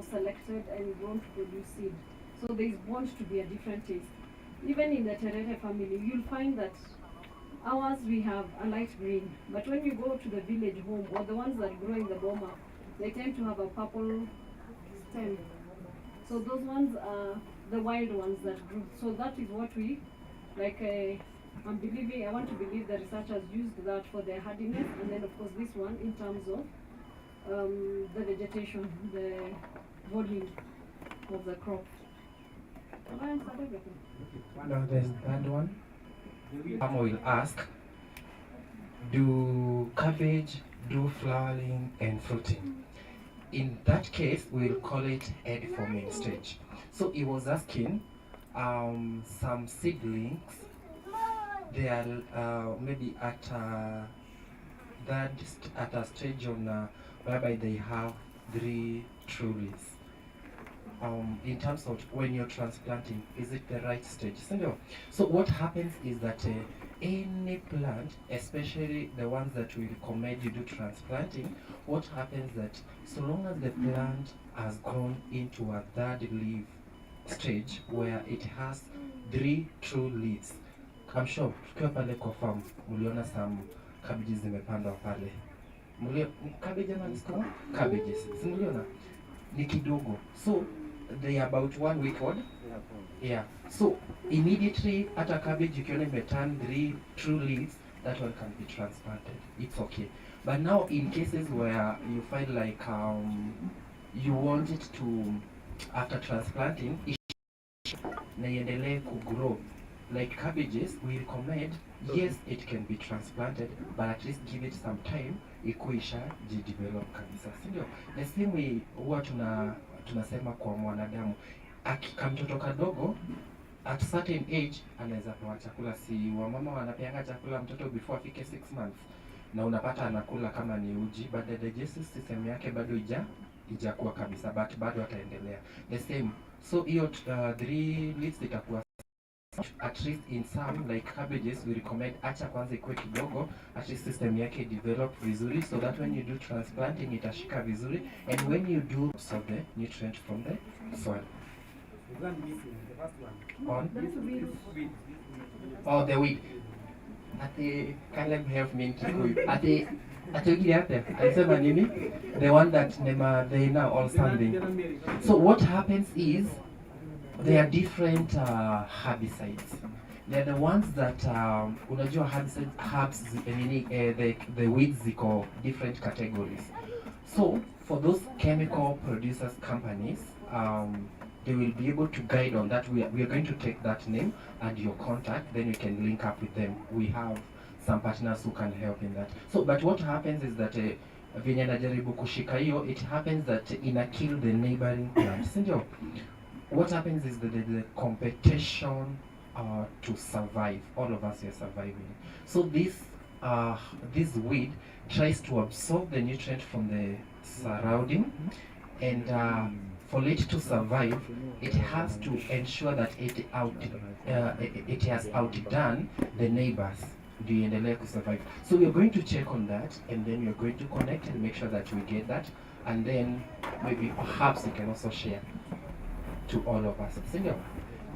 selected and grown to produce seed. So there is bound to be a different taste. Even in the terere family, you'll find that ours we have a light green, but when you go to the village home or the ones that grow in the boma, they tend to have a purple stem. So those ones are the wild ones that grew. So that is what we like. I want to believe the researchers used that for their hardiness, and then of course this one in terms of the vegetation, the volume of the crop. Have I answered everything? Now there's that one. Farmer will ask, do cabbage do flowering and fruiting? In that case, we'll call it head forming stage. So he was asking some seedlings, they are maybe at a stage on whereby they have 3 true leaves. In terms of when you're transplanting, is it the right stage? So what happens is that any plant, especially the ones that we recommend you do transplanting, what happens that so long as the plant has grown into a 3rd leaf stage where it has 3 true leaves. I'm sure tukiwa pale kwa farm mliona some cabbages zimepandwa pale. Cabbage ama nisiko? Cabbages. Si mliona? Ni kidogo. So they are about 1 week old. Yeah. So immediately after cabbage, ukiona imeturn 3 true leaves, that one can be transplanted. It's okay. But now in cases where you find like you want it to, after transplanting, na iendelee grow like cabbages, we recommend, yes, it can be transplanted, but at least give it some time ikuisha jidevelop kabisa, si ndio? The same way huwa tunasema kwa mwanadamu, kamtoto kadogo at certain age anaweza pewa chakula. Si wamama wanapeanga chakula mtoto before afike 6 months, na unapata anakula kama ni uji, but the digestive system yake bado ijakuwa kabisa, but bado ataendelea the same. So hiyo 3 leaves itakuwa at least in some like cabbages we recommend acha kwanza ikuwe kidogo, at least system yake develop vizuri, so that when you do transplanting itashika vizuri, and when you do absorb the nutrient from the soil. On oh, the weed. Ati Caleb help me in Kikuyu. Ati yate alisema nini? The one that they now all standing. So what happens is there are different herbicides. They're the ones that unajua herbs the weeds ziko different categories. So for those chemical producers companies, they will be able to guide on that. We are going to take that name and your contact, then you can link up with them. We have some partners who can help in that. So but what happens is that venye najaribu kushika hiyo, it happens that ina kill the neighboring plants, ndio. What happens is that the competition to survive. All of us are surviving. So this weed tries to absorb the nutrient from the surrounding, and for it to survive, it has to ensure that it has outdone the neighbors. To survive. So we're going to check on that, and then we're going to connect and make sure that we get that, and then maybe perhaps we can also share to all of us.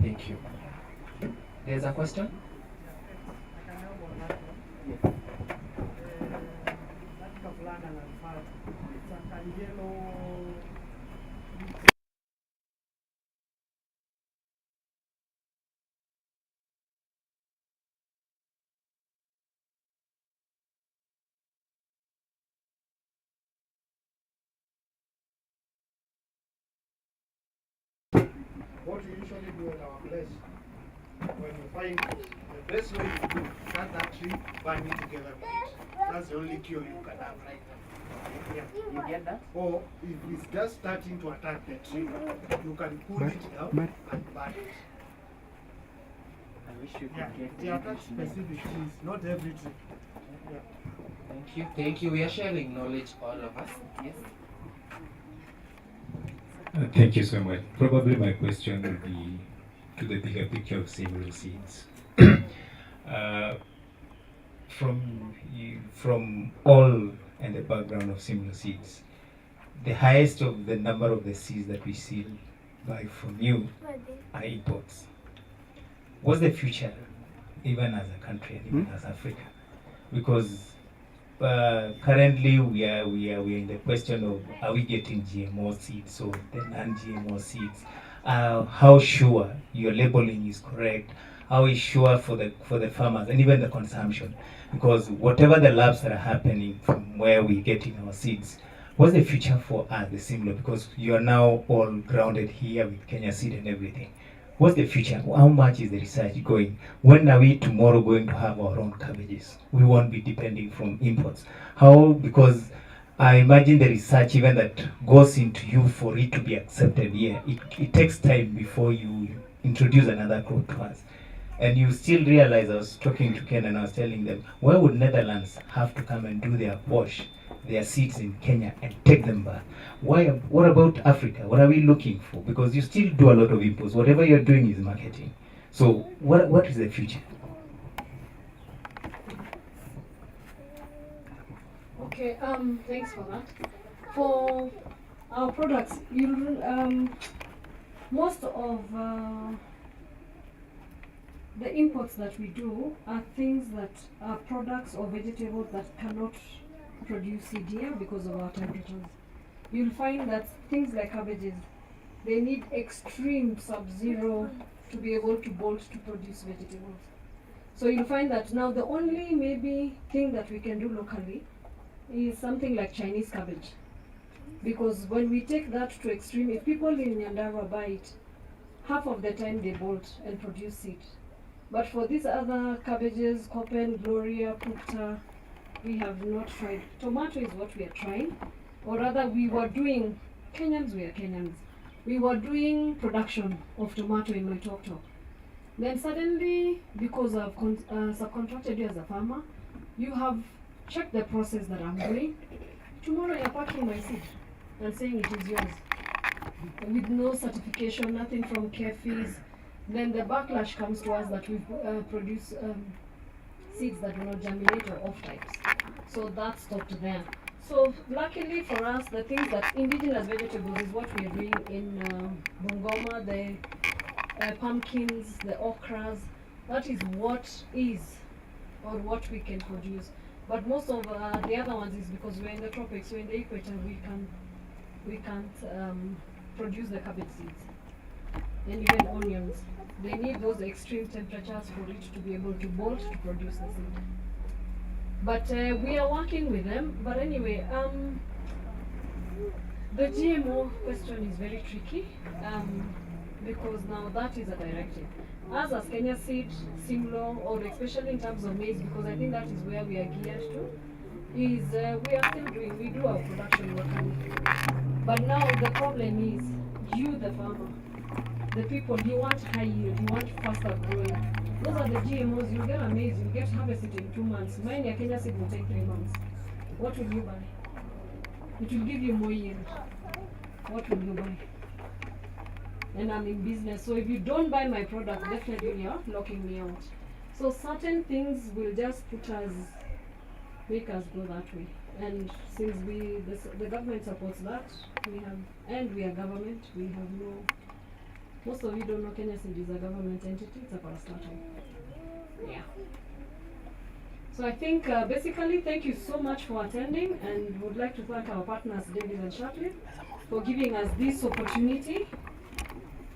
Thank you. There's a question? What we usually do at our place, when we find the best way to do, cut that tree, bind it together with it. That's the only cure you can have right now. Yeah. You get that? Or if it's just starting to attack the tree, you can pull it up and burn it. I wish you could get They attack specific trees, not every tree. Yeah. Thank you. We are sharing knowledge, all of us. Yes. Thank you so much. Probably my question would be to the bigger picture of several seeds. From all and the background of similar seeds, the highest of the number of the seeds that we still buy from you are imports. What's the future, even as a country and even as Africa? Because currently we are in the question of, are we getting GMO seeds or the non-GMO seeds? How sure your labeling is correct? How is sure for the farmers and even the consumption? Because whatever the labs that are happening from where we're getting our seeds, what's the future for us, the similar? Because you are now all grounded here with Kenya Seed and everything. What's the future? How much is the research going? When are we tomorrow going to have our own cabbages? We won't be depending from imports. How? Because I imagine the research even that goes into you for it to be accepted here, it takes time before you introduce another crop to us. And you still realize, I was talking to Ken and I was telling them, why would Netherlands have to come and do their wash, their seeds in Kenya and take them back? What about Africa? What are we looking for? Because you still do a lot of imports. Whatever you're doing is marketing. So what is the future? Okay, thanks for that. For our products, most of the imports that we do are things that are products or vegetables that cannot produce seed here because of our temperatures. You'll find that things like cabbages, they need extreme sub-zero to be able to bolt to produce vegetables. So you'll find that now the only maybe thing that we can do locally is something like Chinese cabbage. Because when we take that to extreme, if people in Nyandarua buy it, half of the time they bolt and produce seed. But for these other cabbages, Copen, Gloria, Pukta, we have not tried. Tomato is what we are trying. Or rather, we were doing, we are Kenyans. We were doing production of tomato in Loitoktok. Then suddenly, because I've subcontracted you as a farmer, you have checked the process that I'm doing. Tomorrow you're packing my seed and saying it is yours. With no certification, nothing from KEFIS. Then the backlash comes to us that we produce seeds that do not germinate or off types. So that stopped there. So luckily for us, the things that indigenous vegetables is what we are doing in Bungoma, the pumpkins, the okras. That is what is or what we can produce. But most of the other ones is because we're in the tropics, we're in the equator, we can't produce the cabbage seeds and even onions. They need those extreme temperatures for it to be able to bolt to produce the seed. But we are working with them. But anyway, the GMO question is very tricky because now that is a directive. Us as Kenya Seed, Simlo, or especially in terms of maize, because I think that is where we are geared to, is we are still we do our production locally. But now the problem is you, the farmer, the people, you want high yield, you want faster growing. Those are the GMOs, you get maize, you get harvested in 2 months. Mine, your Kenya Seed will take 3 months. What will you buy? It will give you more yield. What will you buy? And I'm in business, so if you don't buy my product, definitely you're locking me out. So certain things will just make us go that way. And since the government supports that, we are government, we have no. Most of you don't know Kenya Seed is a government entity, it's a parastatal. Yeah. So I think basically thank you so much for attending, and would like to thank our partners Davis&Shirtliff for giving us this opportunity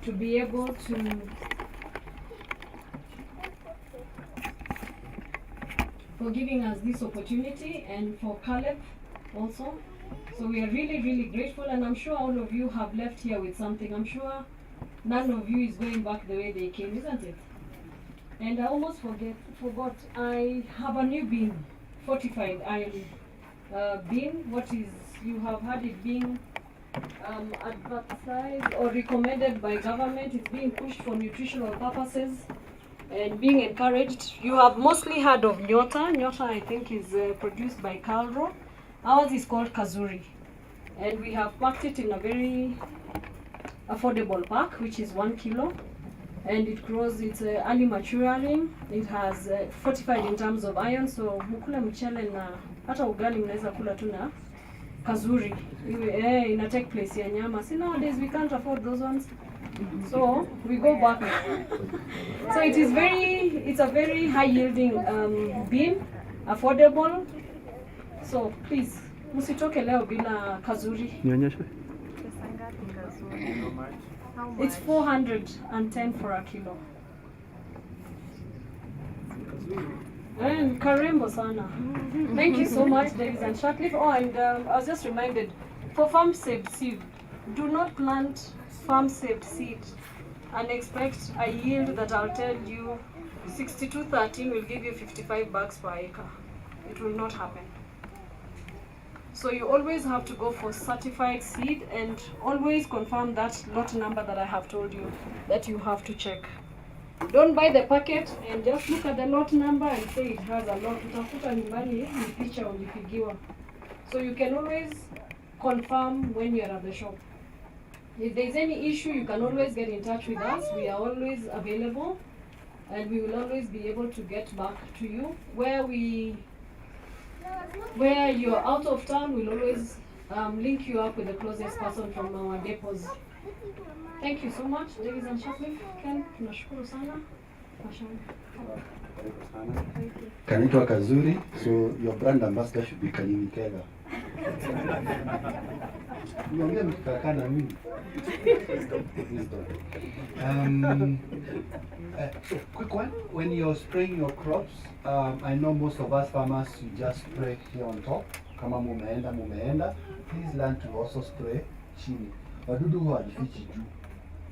to be able to and for Caleb also. So we are really, really grateful, and I'm sure all of you have left here with something. I'm sure none of you is going back the way they came, isn't it? And I almost forgot, I have a new bean, fortified iron bean. You have had it being advertised or recommended by government. It's being pushed for nutritional purposes and being encouraged. You have mostly heard of Nyota. Nyota, I think, is produced by Calro. Ours is called Kazuri. And we have packed it in a very affordable pack, which is 1 kilo. And it grows, it's early maturing. It has fortified in terms of iron, so mukula mchele na hata ugali mnaweza kula tu kazuri ina take place ya nyama. See, nowadays we can't afford those ones, so we go back. So it's a very high yielding bean, affordable. So please, msitoke leo bila kazuri. Nionyeshe. It's 410 for a kilo. And karembo sana. Thank you so much, Davis&Shirtliff. Oh, and I was just reminded, for farm saved seed, do not plant farm saved seed and expect a yield that I'll tell you 6213 will give you 55 bucks per acre. It will not happen. So you always have to go for certified seed and always confirm that lot number that I have told you that you have to check. Don't buy the packet and just look at the lot number and say it has a lot. Utakuta nyumbani ni picha ulipigiwa. So you can always confirm when you're at the shop. If there's any issue, you can always get in touch with us. We are always available and we will always be able to get back to you. Where you're out of town, we'll always link you up with the closest person from our depots. Thank you so much, Davis&Shirtliff. Ken, tunashukuru sana. Kanaitwa Kazuri, so your brand ambassador should be Kanini Kega. Niambia mkikaa na mimi. Quick one, when you're spraying your crops, I know most of us farmers, you just spray here on top. Kama mumeenda, please learn to also spray chini. Wadudu huwa hajifichi juu.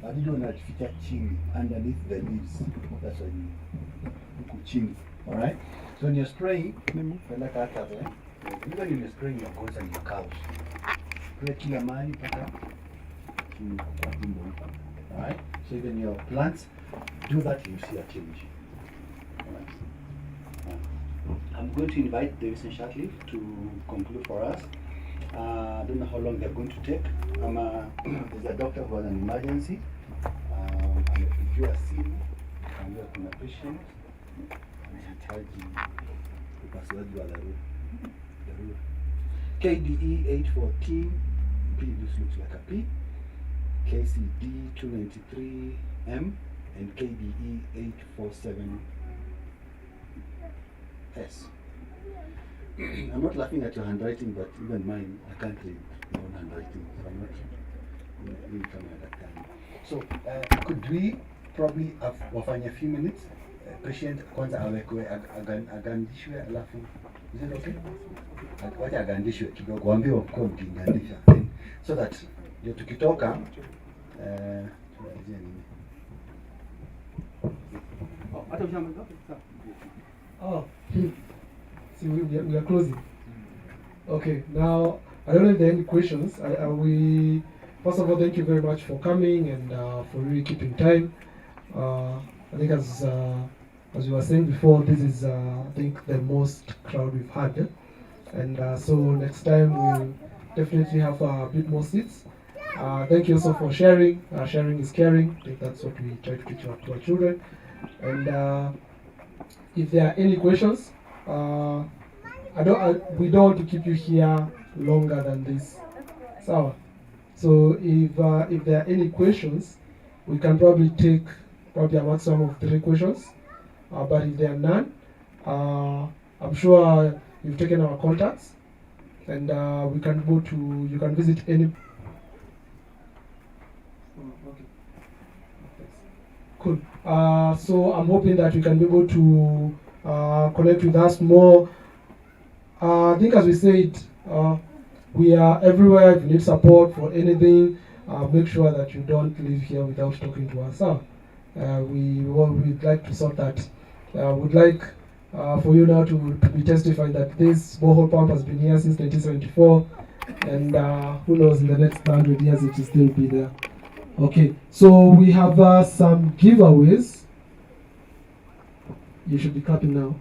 Wadudu wanajificha chini, underneath the leaves. That's what you huku chini. Alright? So when you're spraying, peleka hata there. Even when you're spraying your goats and your cows, spray kila mahali paka chini kwa jimbo huko. Alright? So even your plants, do that, you see a change. Alright. I'm going to invite Davis&Shirtliff to conclude for us. I don't know how long they're going to take. There's a doctor who has an emergency. Amepigiwa simu, akaambiwa kuna patient anahitaji upasuaji wa dharura. KDE 814, P, this looks like a P. KCD 293M and KDE 847S. I'm not laughing at your handwriting, but even mine, I can't read my own handwriting. So I'm not really coming at that time. So could we probably wafanya a few minutes? Patient kwanza awekwe agandishwe alafu. Is it okay? Wacha agandishwe kidogo, waambie kwa mkingandisha. So that ndio tukitoka tunaanzia nini? Hata ushamaliza? Oh. See, we are closing. Okay, now I don't know if there are any questions. We first of all thank you very much for coming and for really keeping time. I think as we were saying before, this is I think the most crowd we've had, and so next time we'll definitely have a bit more seats. Thank you also for sharing. Sharing is caring. I think that's what we try to teach to our children. And if there are any questions. We don't want to keep you here longer than this. So if there are any questions, we can probably take a maximum of 3 questions. But if there are none, I'm sure you've taken our contacts, and we can go to. You can visit any. Okay. Cool. So I'm hoping that you can be able to connect with us more. I think as we said, we are everywhere. If you need support for anything, make sure that you don't leave here without talking to us. We'd like to sort that. Would like for you now to be testifying that this borehole pump has been here since 1974, and who knows, in the next 100 years it will still be there. Okay, so we have some giveaways. You should be clapping now.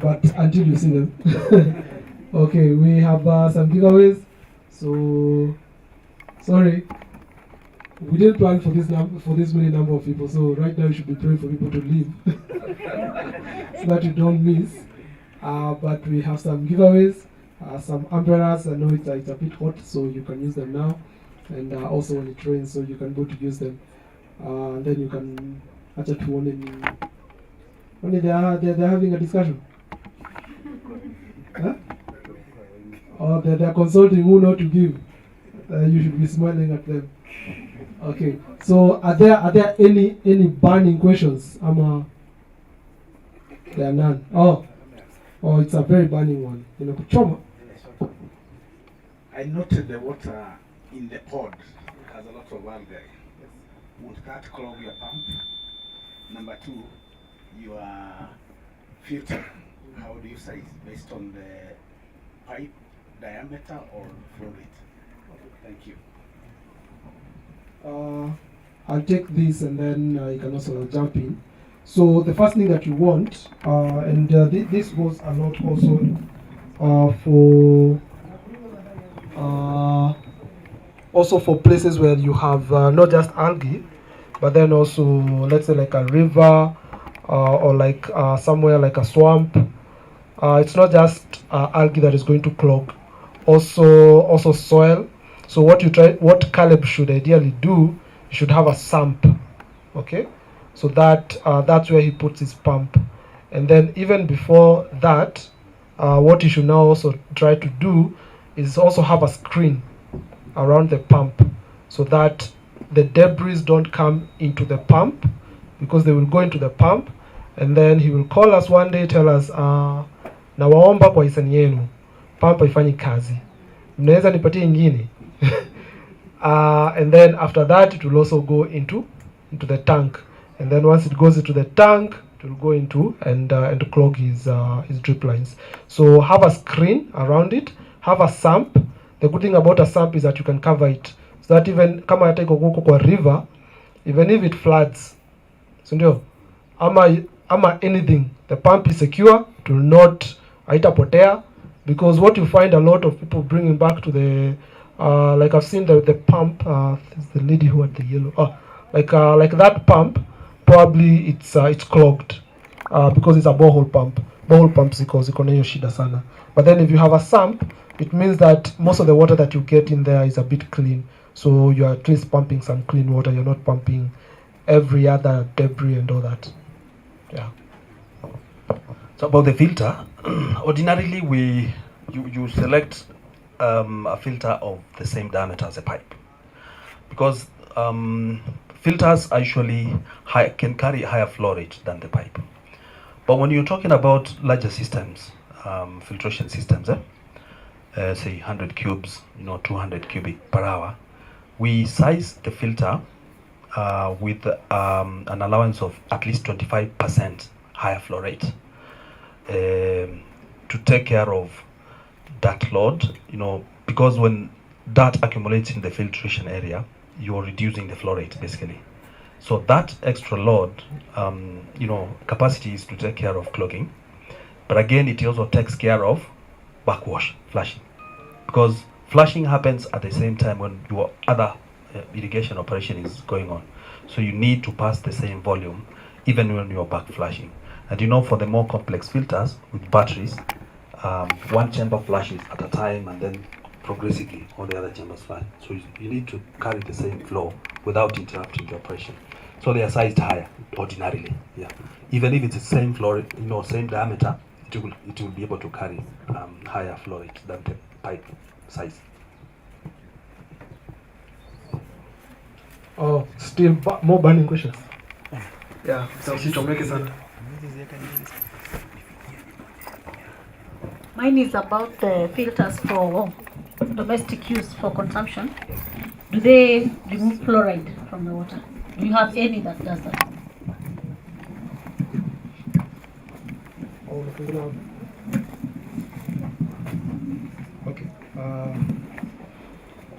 But until you see them. Okay, we have some giveaways. So, sorry. We didn't plan for this many number of people. So right now you should be praying for people to leave. So that you don't miss. But we have some giveaways. some umbrellas. I know it's a bit hot, so you can use them now. And also when it rains, so you can go to use them. And then you can actually only they're having a discussion. Huh? Or they're consulting who not to give. You should be smiling at them. Okay. So are there any burning questions? There are none. Oh, it's a very burning one. You know, Choma. I noted the water in the pod has a lot of algae. Would that clog your pump? Number two, your filter, how do you size? Based on the pipe diameter or flow rate? Okay, thank you. I'll take this and then you can also jump in. So the first thing that you want, and this goes a lot also for places where you have not just algae, but then also let's say like a river or like somewhere like a swamp. It's not just algae that is going to clog, also soil. So what Caleb should ideally do, he should have a sump, okay? So that's where he puts his pump. And then even before that, what he should now also try to do is also have a screen around the pump so that the debris don't come into the pump, because they will go into the pump, and then he will call us one day, tell us nawaomba kwa hisani yenu pump haifanyi kazi, mnaweza nipatie ingine. And then after that it will also go into the tank, and then once it goes into the tank it will go into and clog his drip lines. So have a screen around it, have a sump. The good thing about a sump is that you can cover it, so that even kama hata iko huko kwa river, even if it floods, so ndio ama anything, the pump is secure, it will not haitapotea. Because what you find a lot of people bringing back to the like I've seen the pump, the lady who had the yellow, like that pump, probably it's clogged because it's a borehole pump. Borehole pumps ziko na hiyo shida sana. But then if you have a sump, it means that most of the water that you get in there is a bit clean. So you are at least pumping some clean water. You're not pumping every other debris and all that. Yeah. So about the filter, ordinarily you select a filter of the same diameter as a pipe, because filters actually can carry higher flow rate than the pipe. But when you're talking about larger systems, filtration systems, say 100 cubes, 200 cubic per hour, we size the filter with an allowance of at least 25% higher flow rate to take care of that load, because when that accumulates in the filtration area, you're reducing the flow rate basically. So that extra load, capacity is to take care of clogging, but again it also takes care of backwash, flushing, because flushing happens at the same time when your other irrigation operation is going on. So you need to pass the same volume even when you're back flushing. And for the more complex filters with batteries, one chamber flushes at a time, and then progressively all the other chambers flush. So you need to carry the same flow without interrupting the operation. So they are sized higher ordinarily. Yeah, even if it's the same flow rate, same diameter, it will be able to carry higher flow rate than the pipe size. Oh, still more burning questions. Yeah, usichomeke sana. Mine is about the filters for domestic use for consumption. Do they remove fluoride from the water? Do you have any that does that? Okay.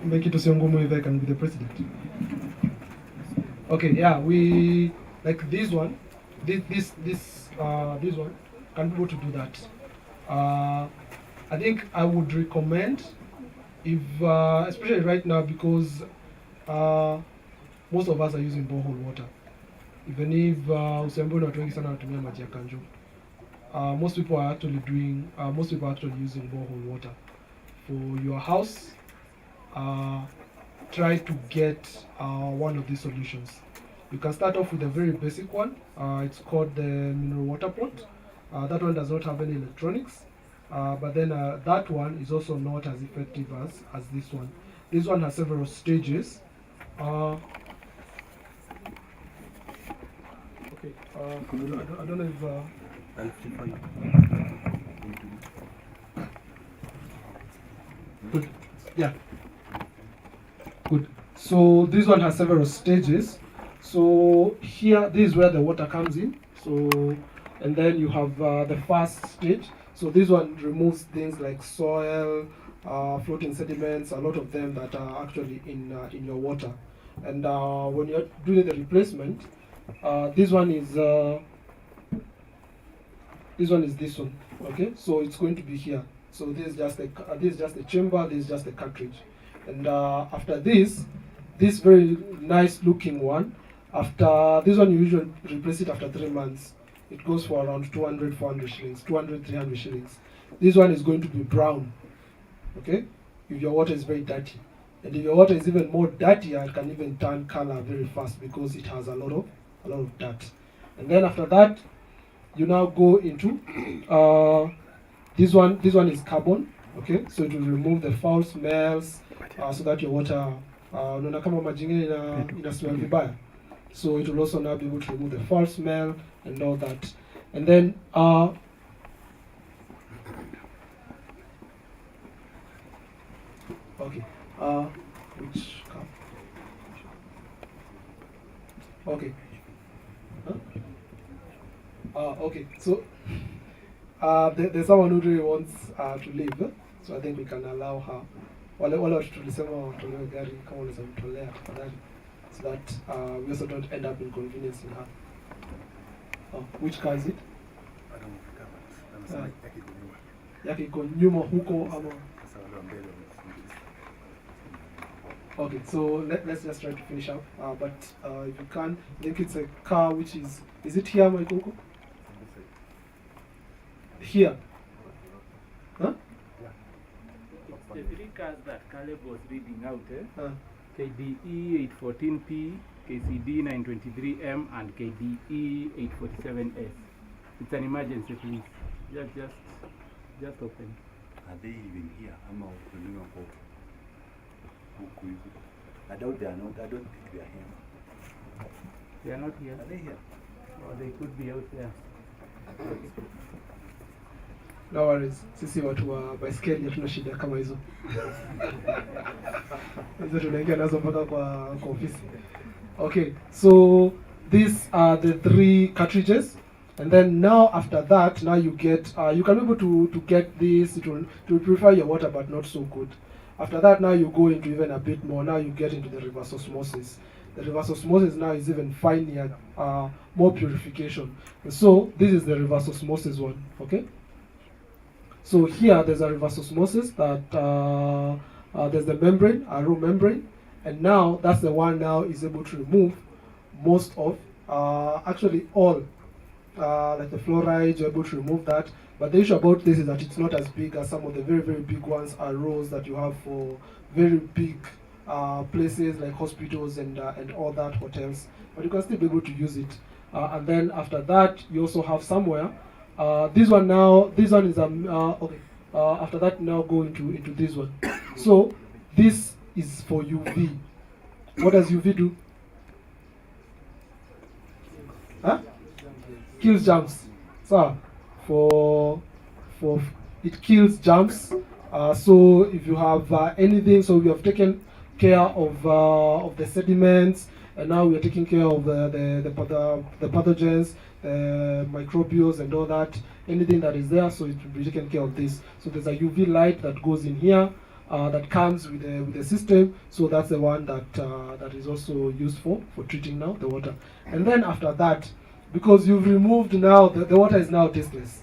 Make it to Siongomo if I can be the president. Okay, yeah, we like this one. This one can be able to do that. I think I would recommend, if especially right now, because most of us are using borehole water. Even if usiambiwe watu wengi sana wanatumia maji ya kanjo. Most people are actually using borehole water. for your house, try to get one of these solutions. You can start off with a very basic one. It's called the mineral water pot. That one does not have any electronics, but then that one is also not as effective as this one. This one has several stages. Okay, I don't know if good. Yeah. Good. So this one has several stages. So here, this is where the water comes in. So, and then you have the first stage. So this one removes things like soil, floating sediments, a lot of them that are actually in your water. And when you're doing the replacement, this one is this one. Okay, so it's going to be here. So this is just a chamber. This is just a cartridge. And after this very nice looking one, after this one you usually replace it after 3 months. It goes for around 200, 400 shillings, 200, 300 shillings. This one is going to be brown, okay? If your water is very dirty. And if your water is even more dirtier, it can even turn color very fast because it has a lot of dirt. And then after that, you now go into this one is carbon, okay? So it will remove the foul smells, so that your water unaona kama maji ina smell vibaya. So it will also now be able to remove the foul smell and all that. And then okay, which cup? Okay. Okay, so there's someone who really wants to leave, so I think we can allow her. Wale watu tulisema watolewe gari kama unaweza mtolea tafadhali, so that we also don't end up inconveniencing her. Which car is it? I don't know. Yake iko nyuma huko ama? Okay, so let's just try to finish up. But if you can, I think it's a car which is it here, my Coco? Here. Huh? The 3 cars that Caleb was reading out, KDE 814P, KCD 923M, and KDE 847S. It's an emergency, please. Just open. Are they even here? I'm out to New York. I doubt they are not. I don't think they are here. They are not here. Are they here? Or they could be out there. No worries. Sisi watu wa baiskeli hatuna shida kama hizo. Hizo tunaingia nazo mpaka kwa ofisi. Okay, so these are the 3 cartridges. And then now after that, now you get, you can be able to get this, to purify your water, but not so good. After that, now you go into even a bit more. Now you get into the reverse osmosis. The reverse osmosis now is even finer, more purification. And so this is the reverse osmosis one, okay? So here there's a reverse osmosis that there's the membrane, a raw membrane, and now that's the one now is able to remove most of, actually all, like the fluoride, you're able to remove that. But the issue about this is that it's not as big as some of the very, very big ones are rows that you have for very big places like hospitals and all that, hotels. But you can still be able to use it. And then after that, you also have somewhere. This one is okay. After that, now go into this one. So this is for UV. What does UV do? Huh? Kills germs. So for it kills germs. So if you have anything, so we have taken care of the sediments, and now we are taking care of the pathogens, the microbials and all that, anything that is there, so it will be taken care of this. So there's a UV light that goes in here that comes with the system, so that's the one that is also used for treating now the water. And then after that, because you've removed now, the water is now tasteless.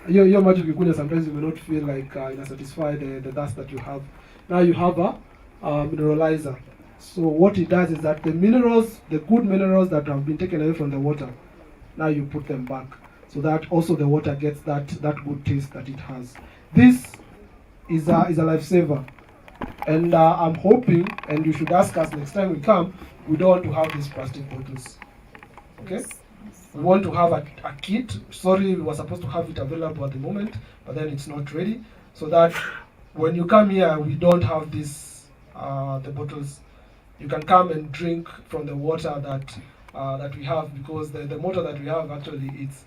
Your magic sometimes you may not feel like satisfy the dust that you have. Now you have a mineralizer. So what it does is that the minerals, the good minerals that have been taken away from the water, now you put them back, so that also the water gets that good taste that it has. This is a lifesaver. And I'm hoping, and you should ask us next time we come, we don't want to have these plastic bottles. Okay? We want to have a kit. Sorry, we were supposed to have it available at the moment, but then it's not ready. So that when you come here, we don't have this, the bottles. You can come and drink from the water that we have, because the water that we have actually, it's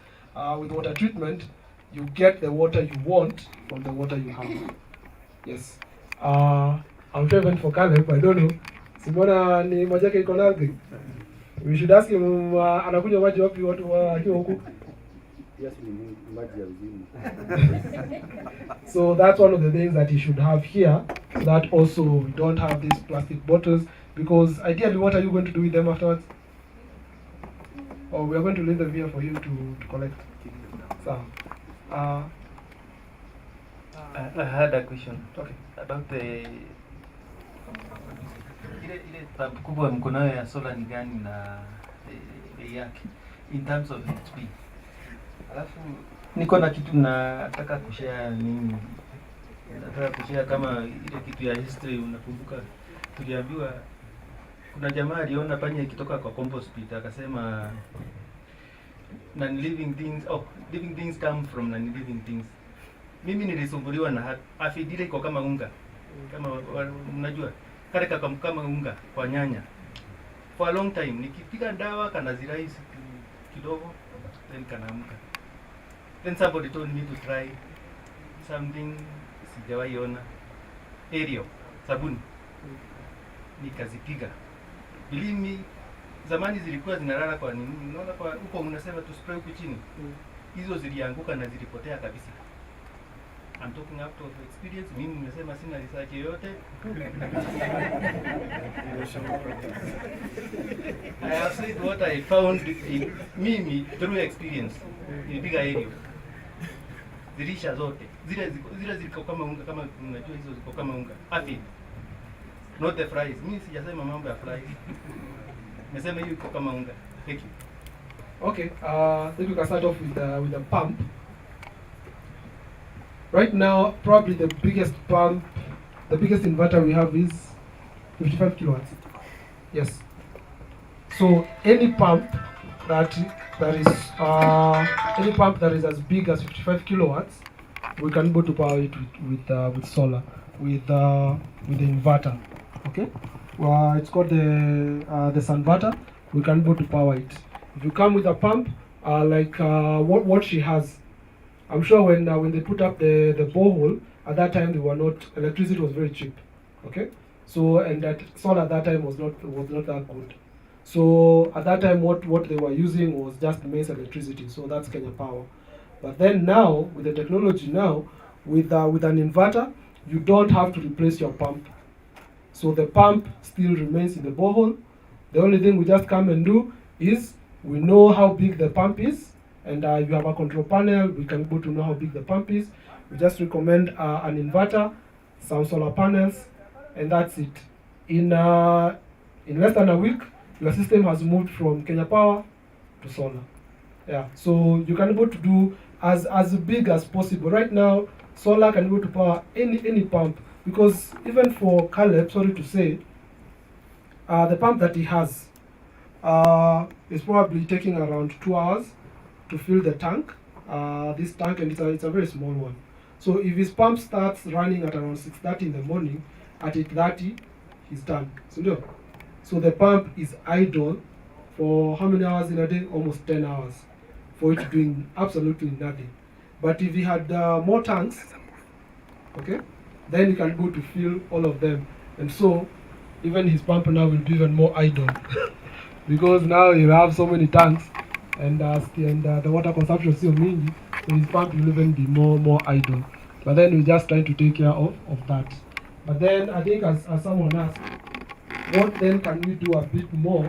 with water treatment, you get the water you want from the water you have. Yes. I'm sure even for Caleb, I don't know. Simona ni maji yake iko nalgi. We should ask him, anakunywa maji wapi watu wakiwa huku? Yes, ni maji ya uzima. So that's one of the things that you should have here, so that also we don't have these plastic bottles, because ideally what are you going to do with them afterwards? Or we are going to leave them here for you to collect. So, I had a question. Okay. About the ile pump kubwa mko nayo ya solar ni gani na bei yake in terms of HP? Alafu niko na kitu nataka kushare nini? Nataka kushare kama ile kitu ya history. Unakumbuka tuliambiwa kuna jamaa aliona panya ikitoka kwa compost pit akasema non-living things come from non-living things. Mimi nilisumbuliwa na afidile iko kama unga. Kama mnajua kale kama unga kwa nyanya. For a long time nikipiga dawa kana ziraisi kidogo then kanaamka. Then somebody told me to try something sijawahi ona. Aerial sabuni. Nikazipiga. Believe me, zamani zilikuwa zinalala kwa nini? Unaona kwa huko mnasema tu spray huko chini. Hizo zilianguka na zilipotea kabisa. I'm talking out of experience. Mimi nimesema sina research yoyote. I have said what I found in mimi through experience. Nilipiga aerial. Zilisha zote. Zile ziko kama unga, kama unajua hizo ziko kama unga. Afi. Not the fries. Mimi sijasema mambo ya fries. Nimesema hiyo iko kama unga. Thank you. Okay, then we can start off with the pump. Right now, probably the biggest pump, the biggest inverter we have is 55 kilowatts. Yes. So any pump that is as big as 55 kilowatts, we can able to power it with solar, with the inverter. Okay. It's called the Sunverter. We can able to power it. If you come with a pump, like what she has, I'm sure when they put up the borehole, at that time electricity was very cheap. Okay, so and that solar at that time was not that good. So at that time what they were using was just maize electricity. So that's Kenya Power. But then now with the technology now, with an inverter, you don't have to replace your pump. So the pump still remains in the borehole. The only thing we just come and do is we know how big the pump is, and if you have a control panel, we can be able to know how big the pump is. We just recommend an inverter, some solar panels, and that's it. In less than a week, your system has moved from Kenya Power to solar. Yeah, so you can be able to do as big as possible. Right now, solar can be able to power any pump, because even for Caleb, sorry to say, the pump that he has is probably taking around 2 hours to fill the tank. This tank, and it's a very small one. So if his pump starts running at around 6:30 in the morning, at 8:30 he's done. So the pump is idle for how many hours in a day? Almost 10 hours for it doing absolutely nothing. But if he had more tanks, okay, then he can go to fill all of them, and so even his pump now will be even more idle because now you have so many tanks, and the water consumption is so mingi, so his pump will even be more idle. But then we're just trying to take care of that. But then I think as someone asked, what then can we do a bit more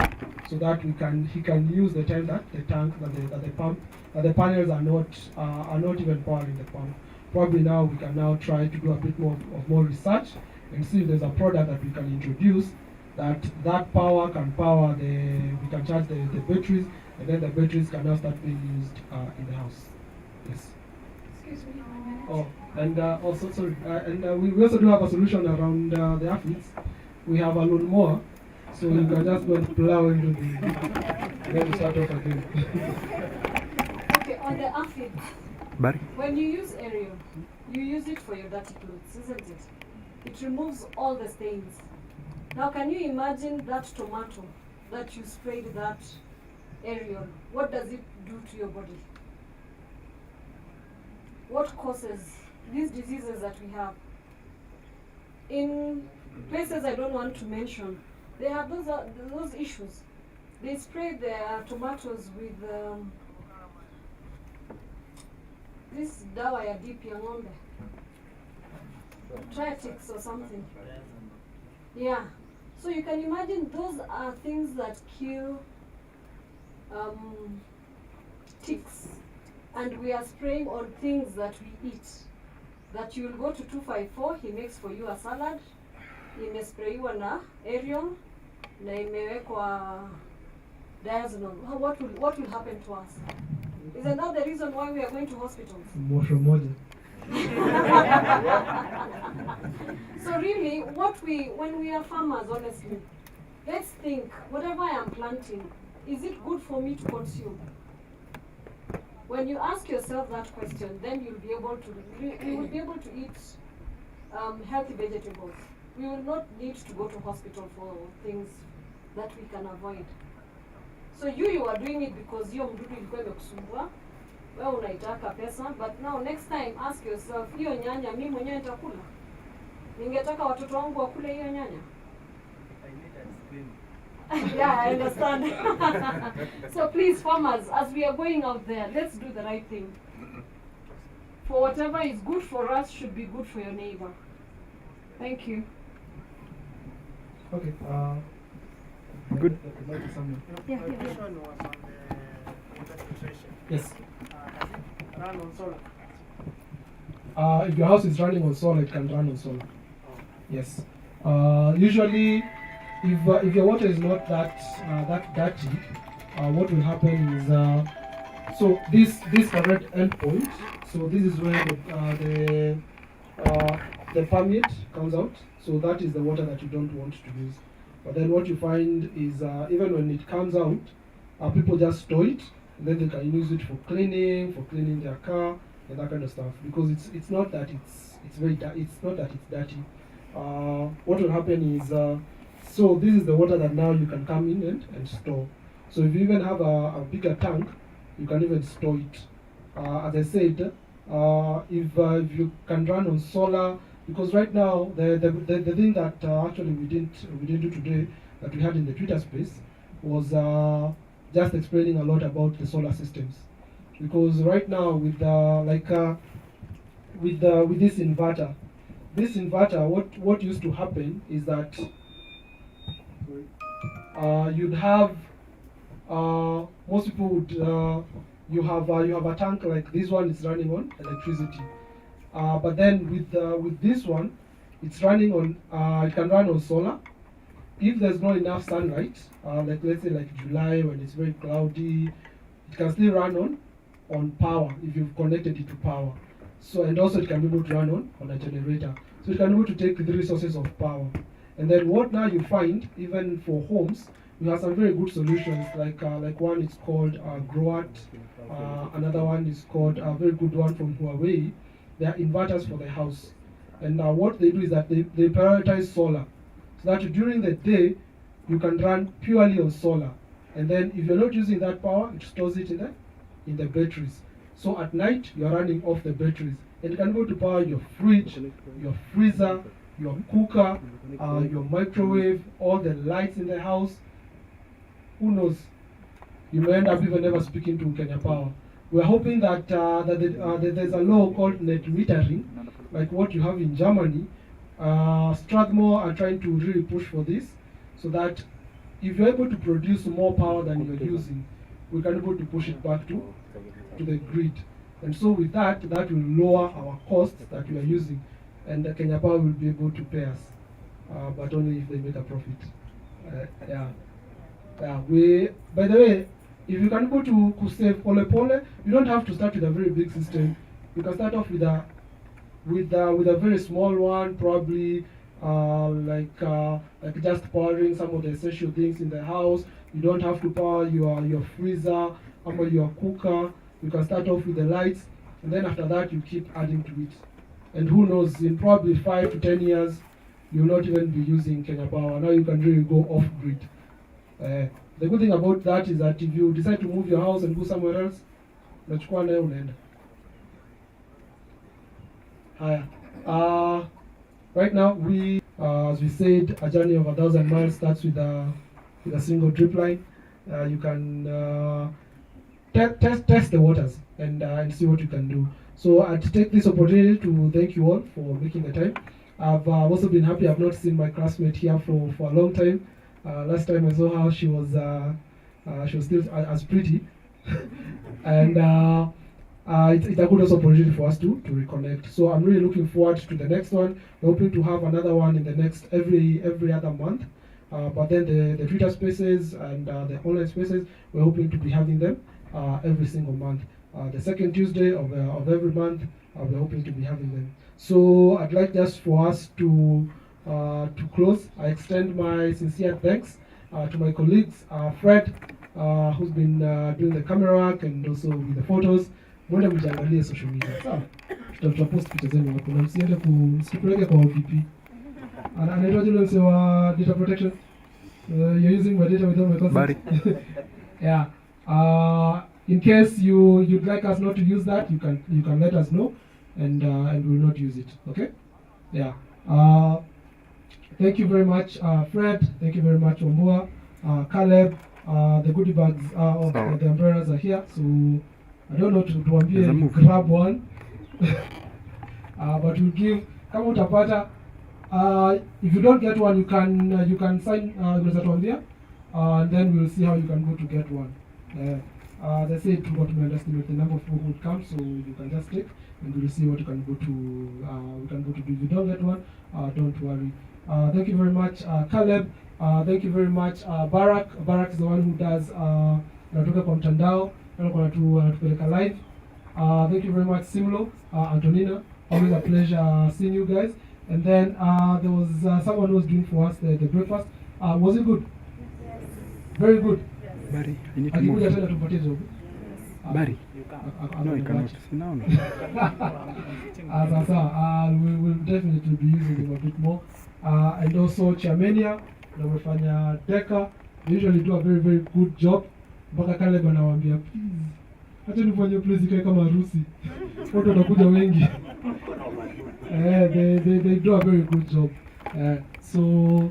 so that he can use the time that the tank, that the panels are not even powering the pump. Probably now we can now try to do a bit more research and see if there's a product that we can introduce that power can power we can charge the batteries, and then the batteries can now start being used in the house. Yes. Excuse me. Oh, and also, sorry, we also do have a solution around the aphids. We have a lawnmower, so you can just go and plow into the, then start off again. Okay, on the aphids, when you use aerial, you use it for your dirty clothes, isn't it? It removes all the stains. Now, can you imagine that tomato that you sprayed that aerial? What does it do to your body? What causes these diseases that we have? In places I don't want to mention, they have those issues. They spray their tomatoes with this dawa ya deep ya ng'ombe, Triatix or something. Yeah. So you can imagine those are things that kill ticks, and we are spraying on things that we eat. That you will go to 254, he makes for you a salad, imesprayiwa na aerial, na imewekwa diazonal. What will happen to us? Isn't that the reason why we are going to hospitals? Mosho moja. So really, when we are farmers, honestly, let's think, whatever I am planting, is it good for me to consume? When you ask yourself that question, then you will be able to eat healthy vegetables. We will not need to go to hospital for things that we can avoid. So you are doing it because hiyo mdudu ilikuwa imekusumbua, wewe unaitaka pesa, but now next time ask yourself, hiyo nyanya mimi mwenyewe nitakula? Ningetaka watoto wangu wakule hiyo nyanya? Yeah, I understand. So please, farmers, as we are going out there, let's do the right thing. For whatever is good for us should be good for your neighbor. Thank you. Okay. Good. Yeah. Question was on the water filtration. Yes. Does it run on solar? If your house is running on solar, it can run on solar. Yes. Usually, if your water is not that dirty, what will happen is so this correct endpoint. So this is where the permeate comes out. So that is the water that you don't want to use. But then what you find is even when it comes out, people just store it, and then they can use it for cleaning their car and that kind of stuff. Because it's not that it's not that it's dirty. What will happen is so this is the water that now you can come in and store. So if you even have a bigger tank, you can even store it. As I said, if you can run on solar, because right now the thing that actually we didn't do today that we had in the Twitter space was just explaining a lot about the solar systems, because right now with this inverter, what used to happen is that you'd have most people would you have a tank like this one is running on electricity. But then with this one, it's running on, it can run on solar. If there's not enough sunlight, like let's say like July when it's very cloudy, it can still run on power if you've connected it to power. So, and also it can be able to run on a generator. So it can be able to take 3 sources of power. And then what now you find, even for homes, we have some very good solutions, like one is called Groat, another one is called a very good one from Huawei. They are inverters for the house. And what they do is that they prioritize solar. So that during the day, you can run purely on solar. And then if you're not using that power, it stores it in the batteries. So at night, you're running off the batteries. And you can go to power your fridge, your freezer, your cooker, your microwave, all the lights in the house. Who knows? You may end up even never speaking to Kenya Power. We're hoping that, there's a law called net metering, like what you have in Germany. Strathmore are trying to really push for this, so that if you're able to produce more power than you're using, we can be able to push it back to the grid. And so with that will lower our costs that we are using, and Kenya Power will be able to pay us, but only if they make a profit. By the way, if you can go to save pole, you don't have to start with a very big system. You can start off with a very small one, probably like just powering some of the essential things in the house. You don't have to power your freezer or your cooker. You can start off with the lights, and then after that you keep adding to it. And who knows, in probably 5 to 10 years, you'll not even be using Kenya Power. Now you can really go off grid. The good thing about that is that if you decide to move your house and go somewhere else, unachukua nayo unaenda. Haya. Right now, as we said, a journey of 1,000 miles starts with a single drip line. You can test the waters and see what you can do. So I'd take this opportunity to thank you all for making the time. I've also been happy. I've not seen my classmate here for a long time. Last time I saw her, she was still as pretty, and it's a good also opportunity for us to reconnect. So I'm really looking forward to the next one. We're hoping to have another one in the next every other month. But then the Twitter spaces and the online spaces, we're hoping to be having them every single month. The second Tuesday of every month, we're hoping to be having them. So I'd like just for us to close. I extend my sincere thanks to my colleagues, Fred, who's been doing the camera work and also with the photos. Mwende mjiangalie social media. Sawa? Tutapost picha zenu hapo na msiende kusipeleke kwa OPP. Anaitwa yule mse wa data protection. You're using my data without my consent. Yeah. In case you'd like us not to use that, you can let us know, and we'll not use it. Okay? Yeah. Thank you very much, Fred. Thank you very much, Wambua, Caleb. The goodie bags of the umbrellas are here, so I don't know to grab one. But we'll give. Kama utapata, if you don't get one, you can sign and then we'll see how you can go to get one. As I said, we got to underestimate the number of people who would come, so you can just click and we'll see what you can go to. We can go to do. If you don't get one, don't worry. Thank you very much, Caleb. Thank you very much, Barak. Barak is the one who does natoka kwa mtandao, anatupeleka live. Thank you very much, Simlo, Antonina. Always a pleasure seeing you guys. And then there was someone who was doing for us the breakfast. Was it good? Yes. Very good. Barry, I need to move. Barry, no, I cannot. No. We will definitely be using them a bit more. And also Chamenia, wamefanya Deka. They usually do a very, very good job. Mpaka Caleb anawaambia, please, acha nifanye please ikae kama harusi. Watu wanakuja wengi. They do a very good job. So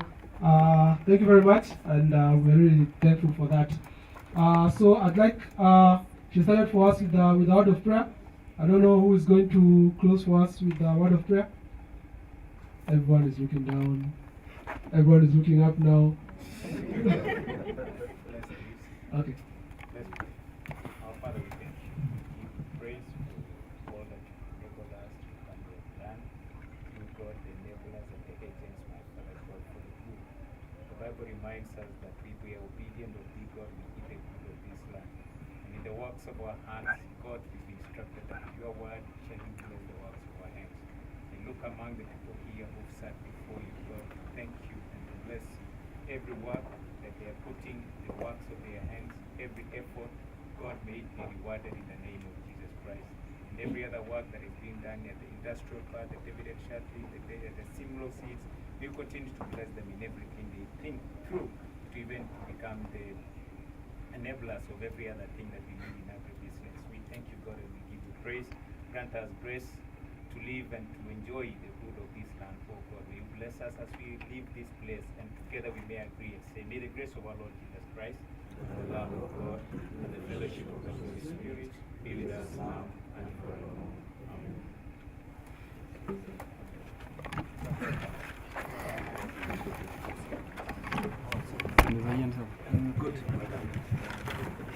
thank you very much, and we're really thankful for that. So I'd like, she started for us with the word of prayer. I don't know who is going to close for us with the word of prayer. Everyone is looking down. Everyone is looking up now. Okay. Our Father, we thank you. We give praise for all that you enable us to come and done. You, God, the enablers and the agents, my Father, God, for the good. The Bible reminds us that if we are obedient of thee, God, we eat the good of this land. And in the works of our hands, God, we've been instructed that your word shall influence the works of our hands. And look among the people here who sat before you, God. Thank you and bless you. Every work that they are putting, the works of their hands, every effort, God, may it be rewarded in the name of Jesus Christ. And every other work that is being done at the industrial part, the Davis&Shirtliff, the similar seeds, we continue to bless them in everything they think through to even become the enablers of every other thing that we do in every business. We thank you, God, and we give you praise. Grant us grace to live and to enjoy the good of this land, oh God. May you bless us as we leave this place, and together we may agree and say, may the grace of our Lord Jesus Christ, the love of God, and the fellowship of the Holy Spirit be with us now and forevermore. Amen. Good.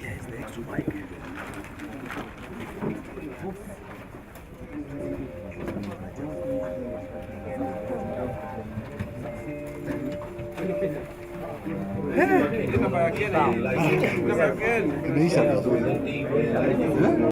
Yes, the extra mic. Hey,